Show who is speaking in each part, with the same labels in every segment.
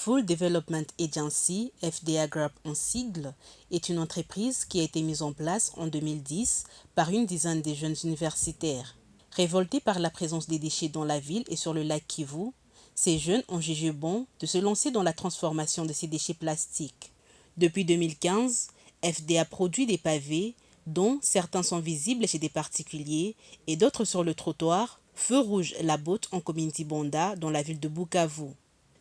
Speaker 1: Full Development Agency, FDA Group en sigle, est une entreprise qui a été mise en place en 2010 par une dizaine de jeunes universitaires. Révoltés par la présence des déchets dans la ville et sur le lac Kivu, ces jeunes ont jugé bon de se lancer dans la transformation de ces déchets plastiques. Depuis 2015, FDA produit des pavés, dont certains sont visibles chez des particuliers et d'autres sur le trottoir, Feu Rouge La Botte en Community Bonda dans la ville de Bukavu.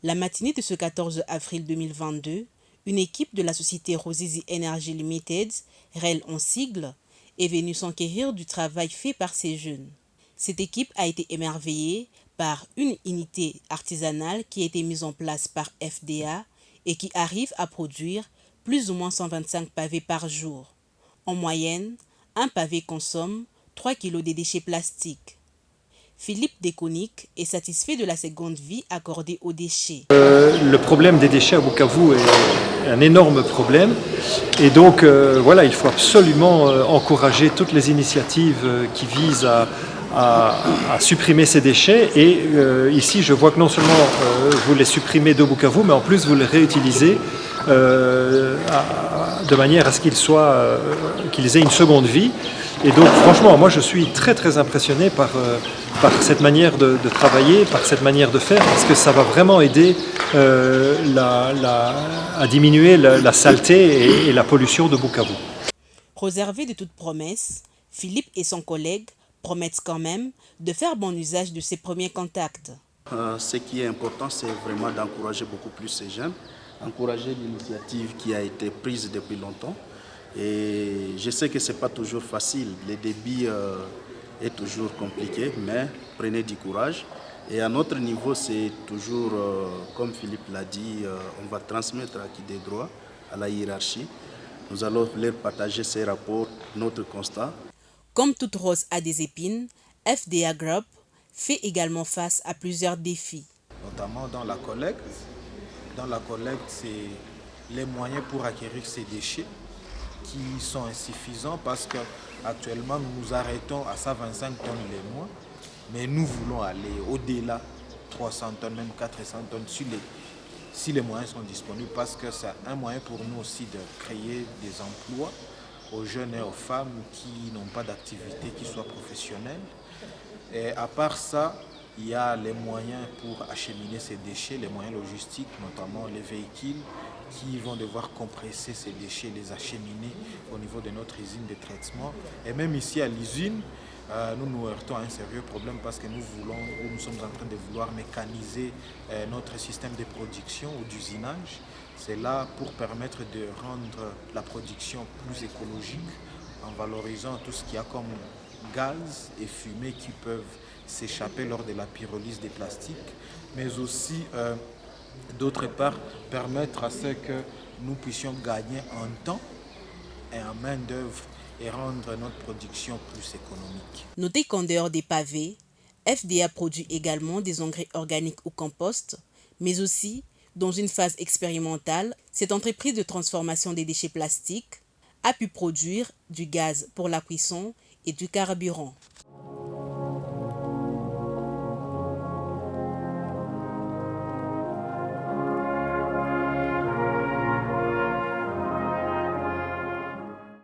Speaker 1: La matinée de ce 14 avril 2022, une équipe de la société Rosizi Energy Limited, REL en sigle, est venue s'enquérir du travail fait par ces jeunes. Cette équipe a été émerveillée par une unité artisanale qui a été mise en place par FDA et qui arrive à produire plus ou moins 125 pavés par jour. En moyenne, un pavé consomme 3 kg de déchets plastiques. Philippe Déconique est satisfait de la seconde vie accordée aux déchets.
Speaker 2: Le problème des déchets à Bukavu est un énorme problème et donc il faut absolument encourager toutes les initiatives qui visent à supprimer ces déchets et ici je vois que non seulement vous les supprimez de Bukavu mais en plus vous les réutilisez de manière à ce qu'ils aient une seconde vie. Et donc franchement, moi je suis très très impressionné par cette manière de travailler, par cette manière de faire, parce que ça va vraiment aider à diminuer la saleté et la pollution de Bukavu.
Speaker 1: Réservé de toute promesse, Philippe et son collègue promettent quand même de faire bon usage de ces premiers contacts.
Speaker 3: Ce qui est important, c'est vraiment d'encourager beaucoup plus ces jeunes, encourager l'initiative qui a été prise depuis longtemps. Et je sais que ce n'est pas toujours facile, le débit est toujours compliqué, mais prenez du courage. Et à notre niveau, c'est toujours, comme Philippe l'a dit, on va transmettre à qui des droits à la hiérarchie. Nous allons leur partager ces rapports, notre constat.
Speaker 1: Comme toute rose a des épines, FDA Group fait également face à plusieurs défis.
Speaker 4: Notamment dans la collecte. Dans la collecte, c'est les moyens pour acquérir ces déchets qui sont insuffisants parce qu'actuellement nous nous arrêtons à 125 tonnes les mois, mais nous voulons aller au-delà, 300 tonnes, même 400 tonnes si les moyens sont disponibles parce que c'est un moyen pour nous aussi de créer des emplois aux jeunes et aux femmes qui n'ont pas d'activité qui soit professionnelle. Et à part ça, il y a les moyens pour acheminer ces déchets, les moyens logistiques, notamment les véhicules qui vont devoir compresser ces déchets, les acheminer au niveau de notre usine de traitement. Et même ici à l'usine, nous nous heurtons à un sérieux problème parce que nous sommes en train de vouloir mécaniser notre système de production ou d'usinage. C'est là pour permettre de rendre la production plus écologique en valorisant tout ce qu'il y a comme gaz et fumée qui peuvent s'échapper lors de la pyrolyse des plastiques, mais aussi d'autre part permettre à ce que nous puissions gagner en temps et en main d'œuvre et rendre notre production plus économique.
Speaker 1: Notez qu'en dehors des pavés, FDA produit également des engrais organiques ou compost, mais aussi, dans une phase expérimentale, cette entreprise de transformation des déchets plastiques a pu produire du gaz pour la cuisson et du carburant.